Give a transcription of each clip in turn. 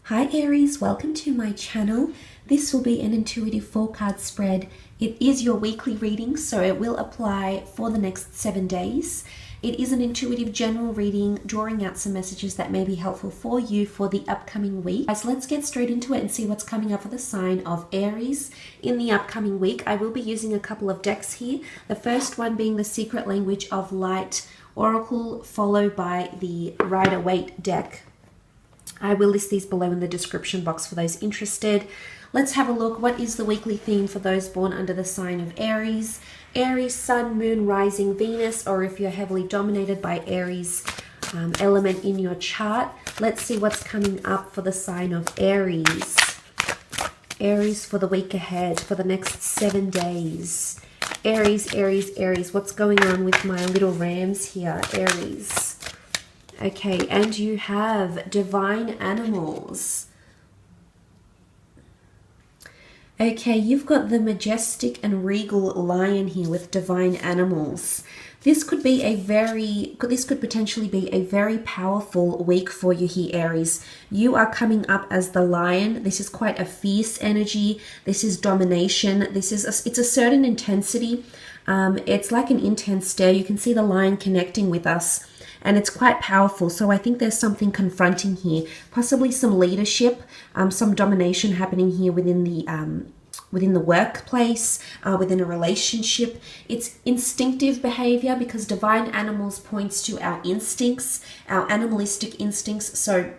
Hi Aries, welcome to my channel. This will be an intuitive 4-card spread. It is your weekly reading, so it will apply for the next 7 days. It is an intuitive general reading, drawing out some messages that may be helpful for you for the upcoming week. Guys, let's get straight into it and see what's coming up for the sign of Aries in the upcoming week. I will be using a couple of decks here. The first one being the Secret Language of Light Oracle, followed by the Rider-Waite deck. I will list these below in the description box for those interested. Let's have a look. What is the weekly theme for those born under the sign of Aries? Aries, Sun, Moon, Rising, Venus, or if you're heavily dominated by Aries element in your chart. Let's see what's coming up for the sign of Aries. Aries for the week ahead, for the next 7 days. Aries, Aries, Aries. What's going on with my little rams here? Aries. Okay, and you have divine animals. Okay, you've got the majestic and regal lion here with divine animals. This could potentially be a very powerful week for you here, Aries. You are coming up as the lion. This is quite a fierce energy. This is domination. It's a certain intensity. It's like an intense stare. You can see the lion connecting with us. And it's quite powerful. So I think there's something confronting here, possibly some leadership, some domination happening here within the workplace, within a relationship. It's instinctive behavior because divine animals points to our instincts, our animalistic instincts. So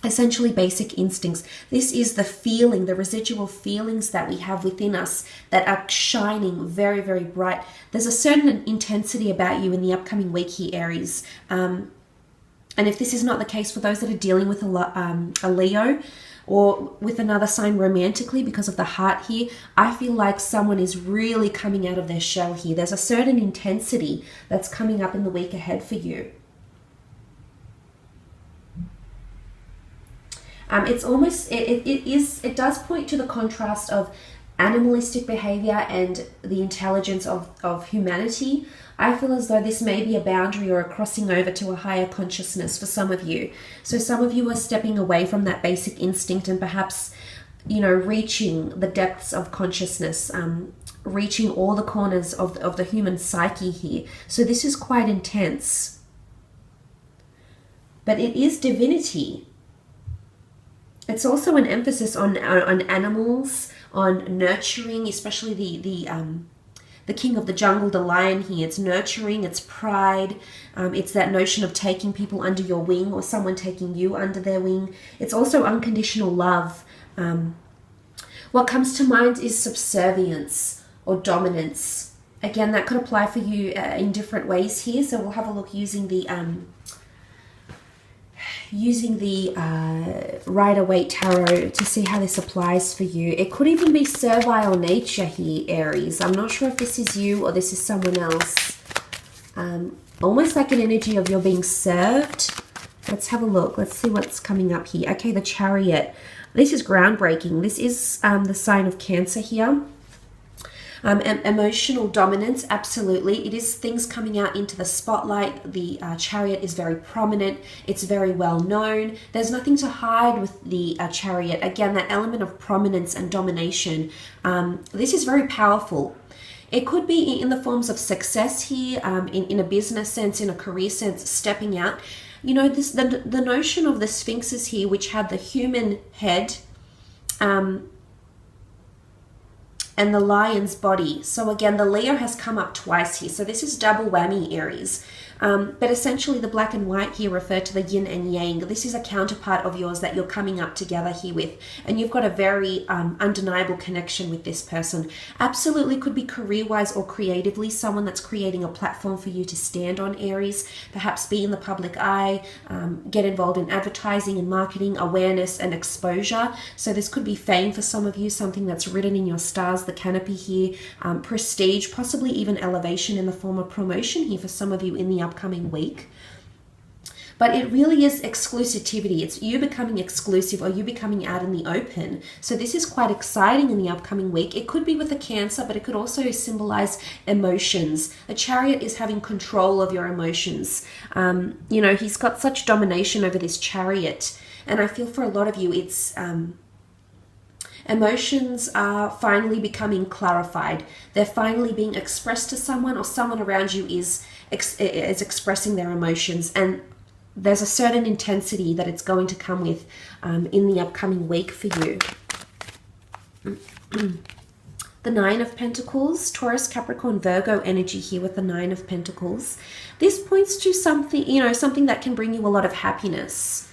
essentially basic instincts. This is the feeling, the residual feelings that we have within us that are shining very, very bright. There's a certain intensity about you in the upcoming week here, Aries. And if this is not the case for those that are dealing with a Leo or with another sign romantically because of the heart here, I feel like someone is really coming out of their shell here. There's a certain intensity that's coming up in the week ahead for you. It does point to the contrast of animalistic behavior and the intelligence of humanity. I feel as though this may be a boundary or a crossing over to a higher consciousness for some of you. So some of you are stepping away from that basic instinct and perhaps, reaching the depths of consciousness, reaching all the corners of the human psyche here. So this is quite intense. But it is divinity. It's also an emphasis on animals, on nurturing, especially the king of the jungle, the lion here. It's nurturing, it's pride, it's that notion of taking people under your wing or someone taking you under their wing. It's also unconditional love. What comes to mind is subservience or dominance. Again, that could apply for you in different ways here. So we'll have a look using the Rider-Waite Tarot to see how this applies for you. It could even be servile nature here, Aries. I'm not sure if this is you or this is someone else. Almost like an energy of you're being served. Let's have a look. Let's see what's coming up here. Okay, the Chariot. This is groundbreaking. This is the sign of Cancer here. Emotional dominance, absolutely. It is things coming out into the spotlight. The Chariot is very prominent. It's very well known. There's nothing to hide with the Chariot. Again, that element of prominence and domination. This is very powerful. It could be in the forms of success here, in a business sense, in a career sense, stepping out. The notion of the Sphinxes here, which had the human head, and the lion's body. So again, the Leo has come up twice here. So this is double whammy, Aries. But essentially the black and white here refer to the yin and yang. This is a counterpart of yours that you're coming up together here with. And you've got a very undeniable connection with this person. Absolutely could be career-wise or creatively, someone that's creating a platform for you to stand on, Aries. Perhaps be in the public eye, get involved in advertising and marketing, awareness and exposure. So this could be fame for some of you, something that's written in your stars, the canopy here, prestige, possibly even elevation in the form of promotion here for some of you in the upcoming week. But it really is exclusivity. It's you becoming exclusive or you becoming out in the open. So this is quite exciting in the upcoming week. It could be with a Cancer, but it could also symbolize emotions. A Chariot is having control of your emotions. He's got such domination over this Chariot. And I feel for a lot of you, it's emotions are finally becoming clarified. They're finally being expressed to someone, or someone around you is expressing their emotions. And there's a certain intensity that it's going to come with in the upcoming week for you. The Nine of Pentacles, Taurus, Capricorn, Virgo energy here with the Nine of Pentacles. This points to something, you know, something that can bring you a lot of happiness.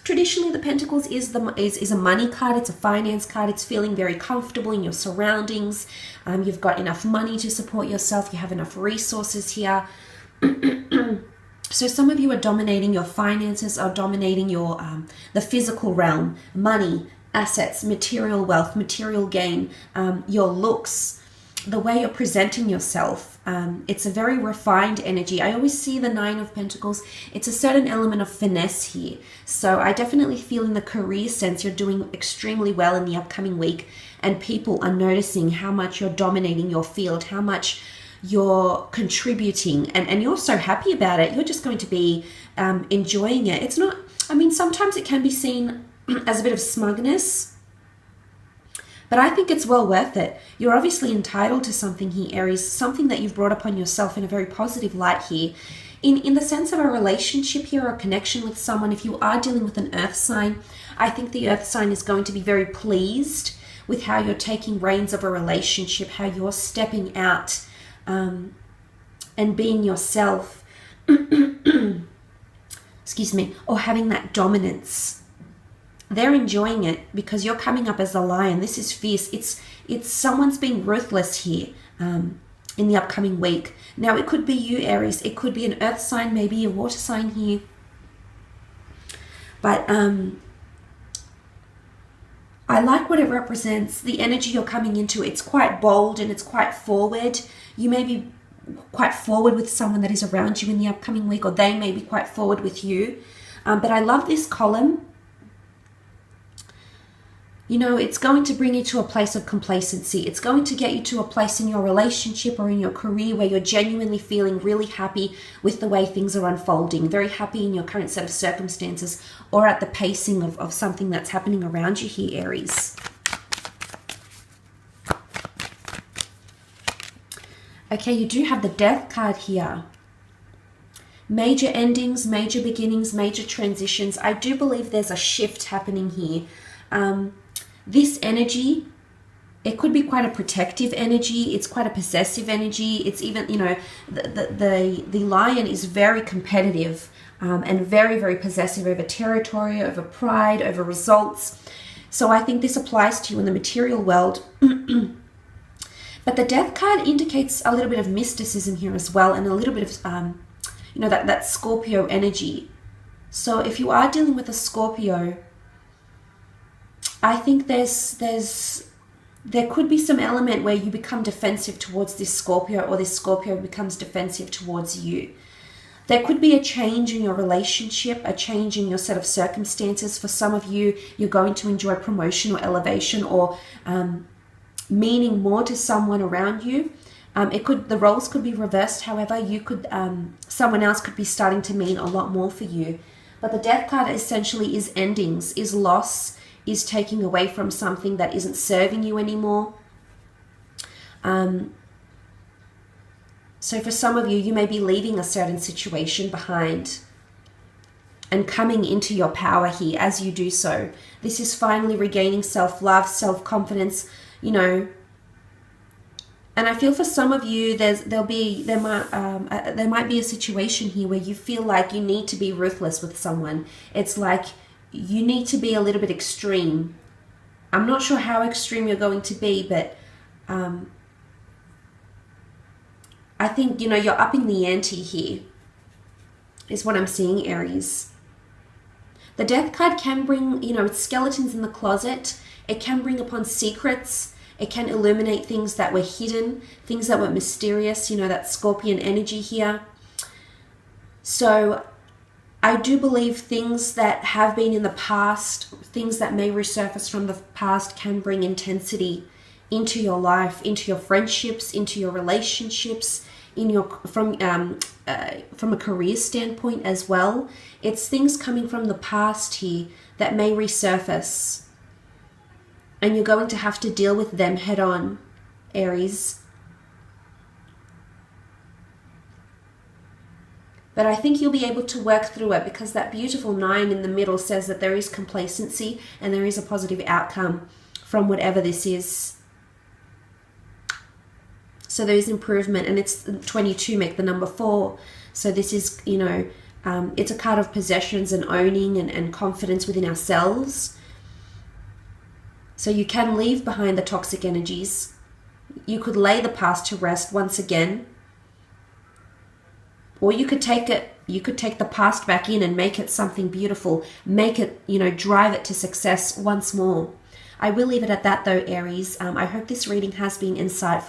Traditionally, the Pentacles is a money card. It's a finance card. It's feeling very comfortable in your surroundings. You've got enough money to support yourself. You have enough resources here. So some of you are dominating your finances, are dominating your the physical realm, money, assets, material wealth, material gain, your looks, the way you're presenting yourself. It's a very refined energy. I always see the Nine of Pentacles. It's a certain element of finesse here. So I definitely feel in the career sense you're doing extremely well in the upcoming week, and people are noticing how much you're dominating your field, how much you're contributing, and you're so happy about it. You're just going to be enjoying it. It's not, I mean, sometimes it can be seen as a bit of smugness, but I think it's well worth it. You're obviously entitled to something here, Aries, something that you've brought upon yourself in a very positive light here. In the sense of a relationship here, or a connection with someone, if you are dealing with an earth sign, I think the earth sign is going to be very pleased with how you're taking reins of a relationship, how you're stepping out and being yourself, excuse me, or having that dominance. They're enjoying it because you're coming up as a lion. This is fierce. It's someone's being ruthless here in the upcoming week. Now, it could be you, Aries. It could be an earth sign, maybe a water sign here. But I like what it represents, the energy you're coming into. It's quite bold and it's quite forward. You may be quite forward with someone that is around you in the upcoming week, or they may be quite forward with you. But I love this column. You know, it's going to bring you to a place of complacency. It's going to get you to a place in your relationship or in your career where you're genuinely feeling really happy with the way things are unfolding, very happy in your current set of circumstances, or at the pacing of something that's happening around you here, Aries. Okay, you do have the Death card here. Major endings, major beginnings, major transitions. I do believe there's a shift happening here. This energy, it could be quite a protective energy. It's quite a possessive energy. It's even, you know, the lion is very competitive and very, very possessive over territory, over pride, over results. So I think this applies to you in the material world. But the Death card indicates a little bit of mysticism here as well, and a little bit of, you know, that Scorpio energy. So if you are dealing with a Scorpio, I think there could be some element where you become defensive towards this Scorpio, or this Scorpio becomes defensive towards you. There could be a change in your relationship, a change in your set of circumstances. For some of you, you're going to enjoy promotion or elevation, or meaning more to someone around you. The roles could be reversed. However, you could someone else could be starting to mean a lot more for you. But the Death card essentially is endings, is loss, is taking away from something that isn't serving you anymore. So for some of you, you may be leaving a certain situation behind and coming into your power here as you do so. This is finally regaining self-love, self-confidence, you know. And I feel for some of you, there might be a situation here where you feel like you need to be ruthless with someone. It's like you need to be a little bit extreme. I'm not sure how extreme you're going to be, but I think, you know, you're upping the ante here, is what I'm seeing, Aries. The Death card can bring, you know, it's skeletons in the closet. It can bring upon secrets. It can illuminate things that were hidden, things that were mysterious, you know, that Scorpion energy here. So I do believe things that have been in the past, things that may resurface from the past, can bring intensity into your life, into your friendships, into your relationships, in your from a career standpoint as well. It's things coming from the past here that may resurface, and you're going to have to deal with them head on, Aries. But I think you'll be able to work through it, because that beautiful 9 in the middle says that there is complacency and there is a positive outcome from whatever this is. So there is improvement, and it's 22, make the number 4. So this is, you know, it's a card of possessions and owning and confidence within ourselves. So you can leave behind the toxic energies. You could lay the past to rest once again. Or you could take the past back in and make it something beautiful. Make it, you know, drive it to success once more. I will leave it at that though, Aries. I hope this reading has been insightful.